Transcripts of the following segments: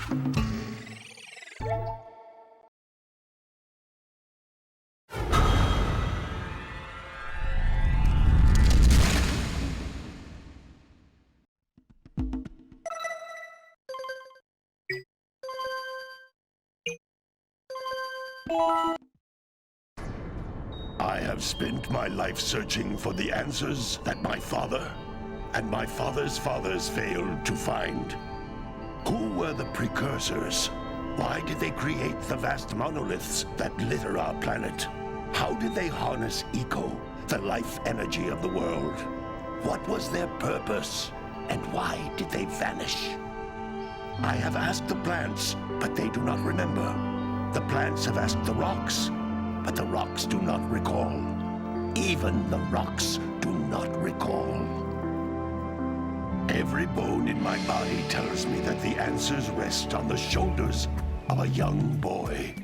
I have spent my life searching for the answers that my father and my father's fathers failed to find. Who were the precursors? Why did they create the vast monoliths that litter our planet? How did they harness eco, the life energy of the world? What was their purpose? And why did they vanish? I have asked the plants, but they do not remember. The plants have asked the rocks, but the rocks do not recall. Even the rocks do not recall. Every bone in my body tells me that the answers rest on the shoulders of a young boy.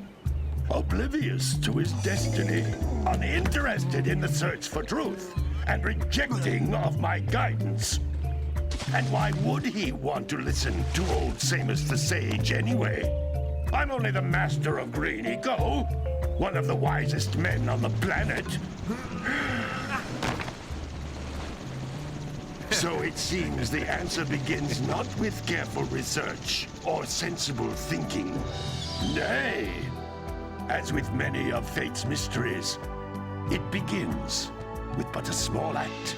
Oblivious to his destiny, uninterested in the search for truth, and rejecting of my guidance. And why would he want to listen to old Samus the Sage anyway? I'm only the master of green eco, one of the wisest men on the planet. So it seems the answer begins not with careful research or sensible thinking. Nay, as with many of fate's mysteries, it begins with but a small act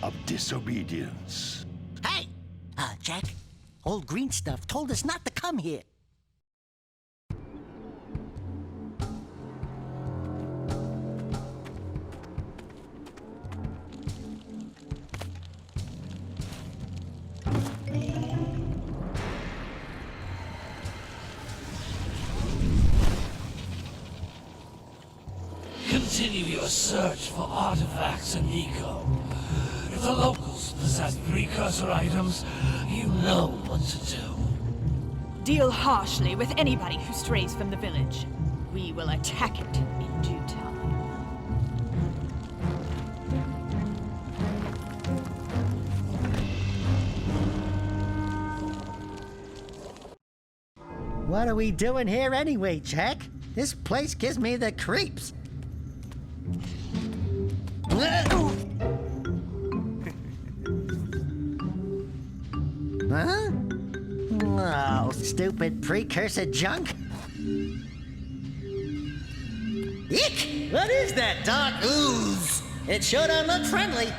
of disobedience. Hey! Jak, old green stuff told us not to come here. Continue your search for artifacts and eco. If the locals possess precursor items, you know what to do. Deal harshly with anybody who strays from the village. We will attack it in due time. What are we doing here anyway, Jak? This place gives me the creeps. Huh? Oh, stupid precursor junk. Eek! What is that dark ooze? It sure don't look friendly.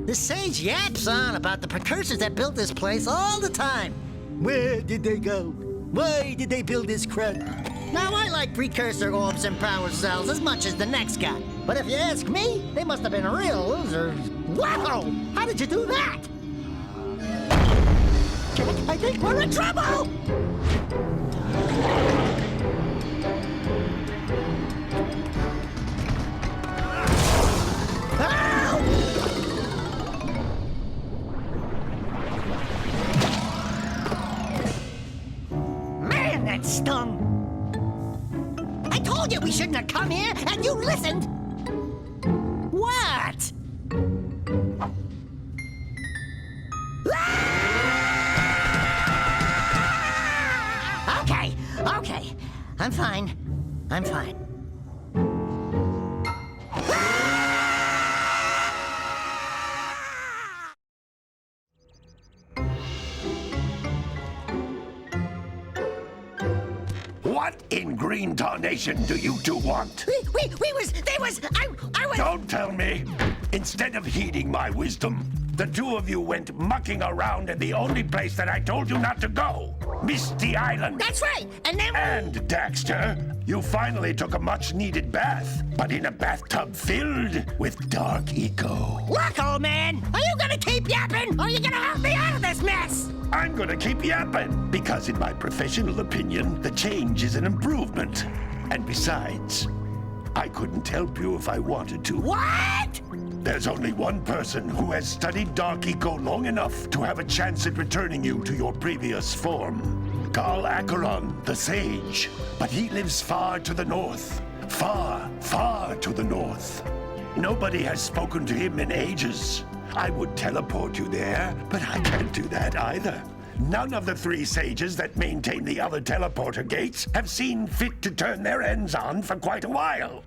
The sage yaps on about the precursors that built this place all the time. Where did they go? Why did they build this crud? Now, I like precursor orbs and power cells as much as the next guy. But if you ask me, they must have been real losers. Wow! How did you do that? Jak, I think we're in trouble! Man, that stung! I told you we shouldn't have come here, and you listened! What? Okay. I'm fine. What in green tarnation do you two want? I was... Don't tell me! Instead of heeding my wisdom, the two of you went mucking around in the only place that I told you not to go! Misty Island! That's right! And then... And, Dexter, you finally took a much-needed bath, but in a bathtub filled with dark eco. Look, old man! Are you gonna keep yapping, or are you gonna help me out of this mess? I'm gonna keep yapping, because in my professional opinion, the change is an improvement. And besides, I couldn't help you if I wanted to. What? There's only one person who has studied dark eco long enough to have a chance at returning you to your previous form. Carl Acheron, the Sage. But he lives far to the north. Far, far to the north. Nobody has spoken to him in ages. I would teleport you there, but I can't do that either. None of the three sages that maintain the other teleporter gates have seen fit to turn their ends on for quite a while.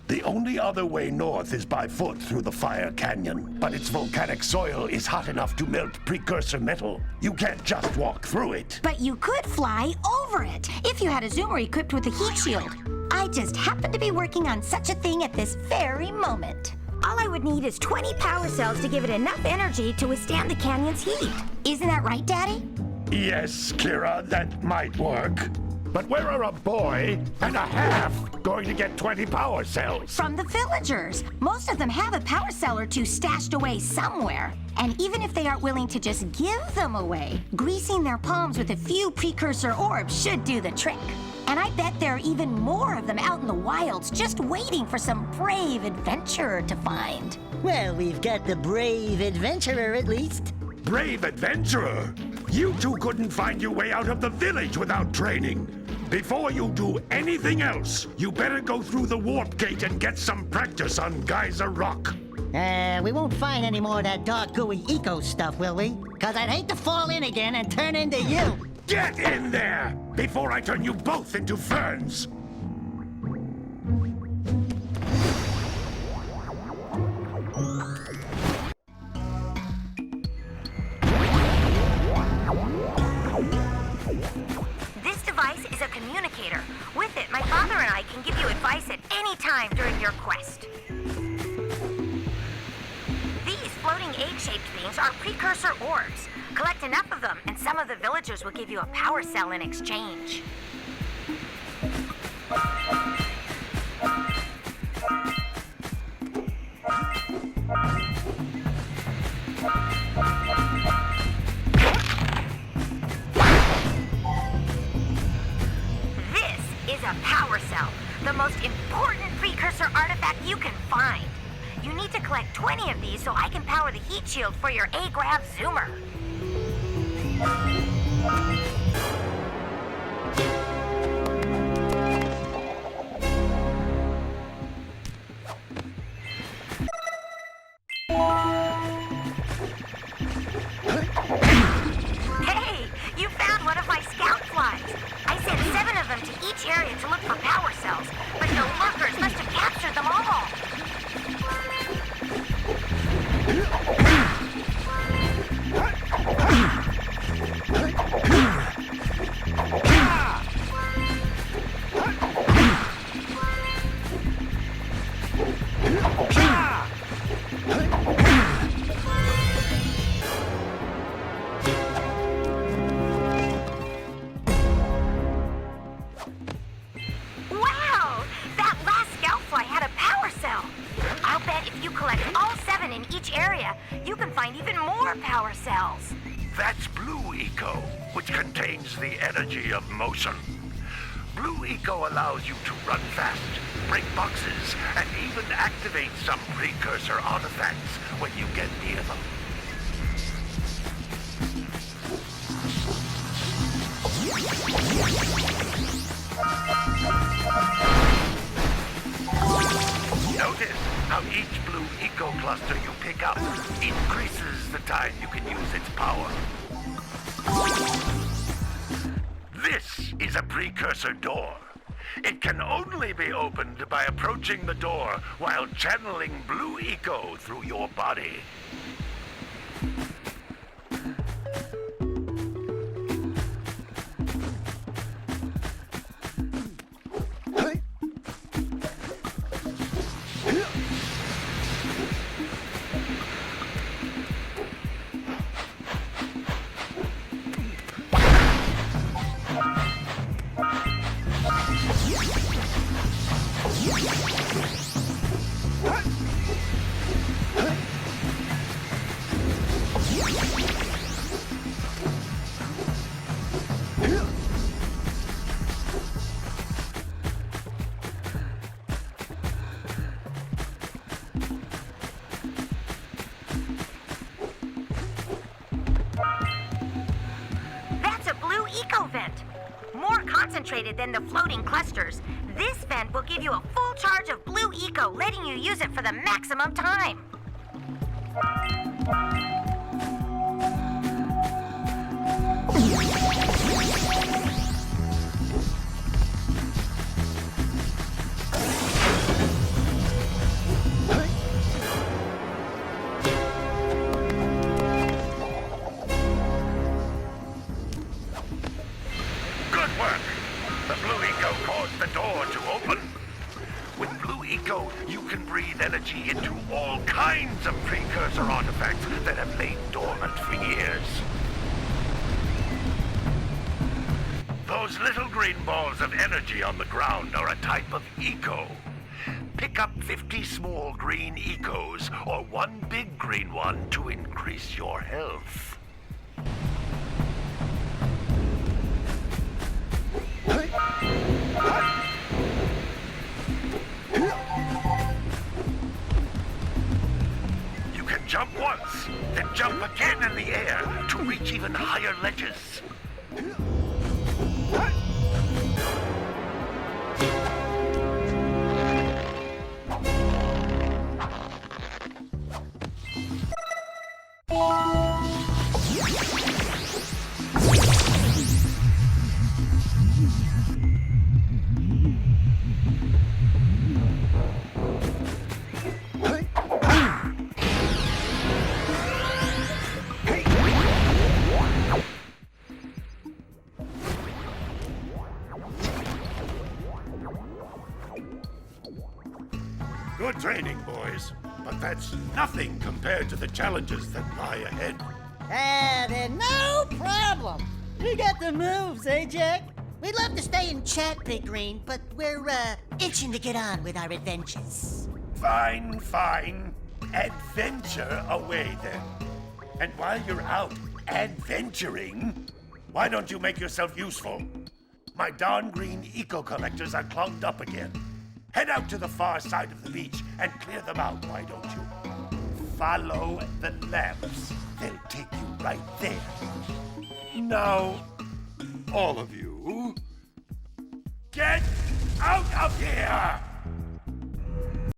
The only other way north is by foot through the Fire Canyon, but its volcanic soil is hot enough to melt precursor metal. You can't just walk through it. But you could fly over it if you had a zoomer equipped with a heat shield. I just happen to be working on such a thing at this very moment. All I would need is 20 power cells to give it enough energy to withstand the canyon's heat. Isn't that right, Daddy? Yes, Kira, that might work. But where are a boy and a half going to get 20 power cells? From the villagers. Most of them have a power cell or two stashed away somewhere. And even if they aren't willing to just give them away, greasing their palms with a few precursor orbs should do the trick. And I bet there are even more of them out in the wilds just waiting for some brave adventurer to find. Well, we've got the brave adventurer at least. Brave adventurer? You two couldn't find your way out of the village without training. Before you do anything else, you better go through the warp gate and get some practice on Geyser Rock. We won't find any more of that dark gooey eco stuff, will we? 'Cause I'd hate to fall in again and turn into you. Get in there before I turn you both into ferns. This device is a communicator. With it, my father and I can give you advice at any time during your quest. These floating egg-shaped things are precursor orbs. Collect enough of them, and some of the villagers will give you a power cell in exchange. This is a power cell, the most important precursor artifact you can find. You need to collect 20 of these so I can power the heat shield for your A-Grav zoomer. Hey, you found one of my scout flies. I sent 7 of them to each area to look for power cells, but the lurkers must have captured them all. Wow! That last scout fly had a power cell. I'll bet if you collect all 7 in each area, you can find even more power cells. That's Blue Eco, which contains the energy of motion. Blue Eco allows you to run fast, break boxes, and even activate some precursor artifacts when you get near them. Notice how each Blue Eco cluster you pick up increases the time you can use its power. This is a precursor door. It can only be opened by approaching the door while channeling Blue Eco through your body. Concentrated than the floating clusters. This vent will give you a full charge of Blue Eco, letting you use it for the maximum time. you can breathe energy into all kinds of precursor artifacts that have lain dormant for years. Those little green balls of energy on the ground are a type of eco. Pick up 50 small green ecos or one big green one to increase your health. You can jump once, then jump again in the air to reach even higher ledges. Good training, boys, but that's nothing compared to the challenges that lie ahead. Then no problem. We got the moves, eh, Jack? We'd love to stay and chat, Big Green, but we're, itching to get on with our adventures. Fine, fine. Adventure away, then. And while you're out adventuring, why don't you make yourself useful? My darn green eco-collectors are clogged up again. Head out to the far side of the beach and clear them out, why don't you? Follow the lamps. They'll take you right there. Now, all of you, get out of here!